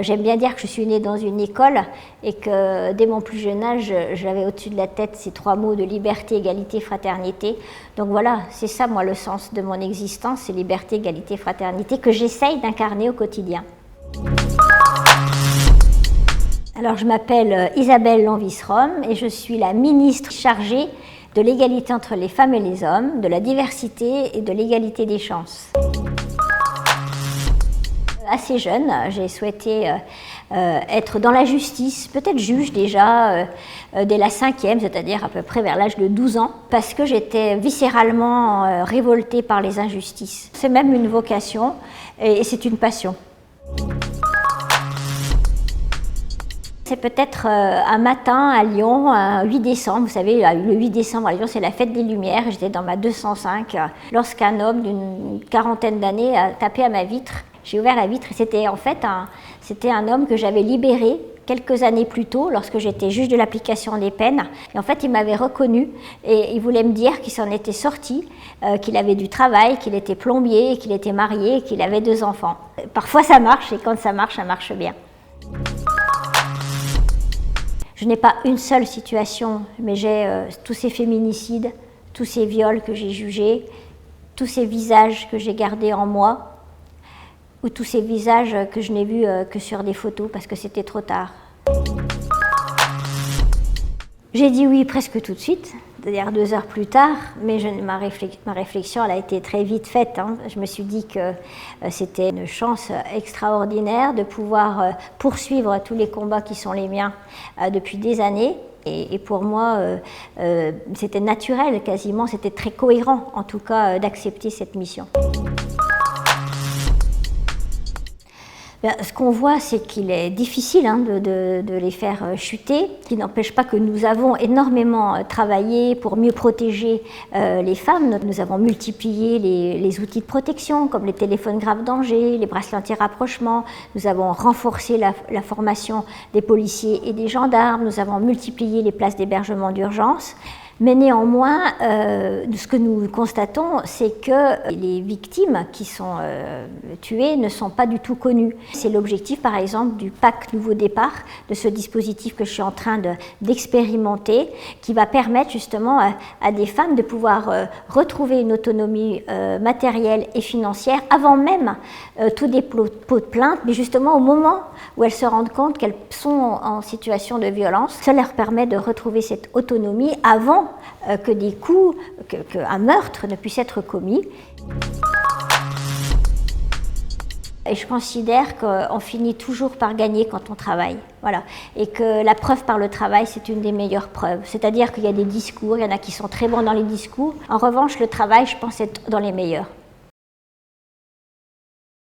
J'aime bien dire que je suis née dans une école et que dès mon plus jeune âge, j'avais au-dessus de la tête ces 3 mots de liberté, égalité, fraternité. Donc voilà, c'est ça moi le sens de mon existence, c'est liberté, égalité, fraternité que j'essaye d'incarner au quotidien. Alors je m'appelle Isabelle Lanvis-Rom et je suis la ministre chargée de l'égalité entre les femmes et les hommes, de la diversité et de l'égalité des chances. Assez jeune, j'ai souhaité être dans la justice, peut-être juge déjà, dès la 5e, c'est-à-dire à peu près vers l'âge de 12 ans, parce que j'étais viscéralement révoltée par les injustices. C'est même une vocation et c'est une passion. C'est peut-être un matin à Lyon, un 8 décembre, vous savez, le 8 décembre à Lyon, c'est la fête des Lumières, j'étais dans ma 205, lorsqu'un homme d'une quarantaine d'années a tapé à ma vitre. J'ai ouvert la vitre et c'était en fait un homme que j'avais libéré quelques années plus tôt, lorsque j'étais juge de l'application des peines. Et en fait, il m'avait reconnue et il voulait me dire qu'il s'en était sorti, qu'il avait du travail, qu'il était plombier, qu'il était marié, qu'il avait 2 enfants. Parfois ça marche et quand ça marche bien. Je n'ai pas une seule situation, mais j'ai tous ces féminicides, tous ces viols que j'ai jugés, tous ces visages que j'ai gardés en moi, ou tous ces visages que je n'ai vus que sur des photos parce que c'était trop tard. J'ai dit oui presque tout de suite, c'est-à-dire 2 heures plus tard, mais ma réflexion elle a été très vite faite. Je me suis dit que c'était une chance extraordinaire de pouvoir poursuivre tous les combats qui sont les miens depuis des années. Et pour moi, c'était naturel quasiment, c'était très cohérent en tout cas d'accepter cette mission. Ce qu'on voit, c'est qu'il est difficile de les faire chuter, ce qui n'empêche pas que nous avons énormément travaillé pour mieux protéger les femmes. Nous avons multiplié les outils de protection, comme les téléphones grave danger, les bracelets anti-rapprochement. Nous avons renforcé la formation des policiers et des gendarmes. Nous avons multiplié les places d'hébergement d'urgence. Mais néanmoins, ce que nous constatons, c'est que les victimes qui sont tuées ne sont pas du tout connues. C'est l'objectif, par exemple, du PAC Nouveau Départ, de ce dispositif que je suis en train d'expérimenter, qui va permettre justement à des femmes de pouvoir retrouver une autonomie matérielle et financière avant même tout dépôt de plainte, mais justement au moment où elles se rendent compte qu'elles sont en situation de violence. Ça leur permet de retrouver cette autonomie avant que des coups, qu'un meurtre ne puisse être commis. Et je considère qu'on finit toujours par gagner quand on travaille. Voilà. Et que la preuve par le travail, c'est une des meilleures preuves. C'est-à-dire qu'il y a des discours, il y en a qui sont très bons dans les discours. En revanche, le travail, je pense, est dans les meilleurs.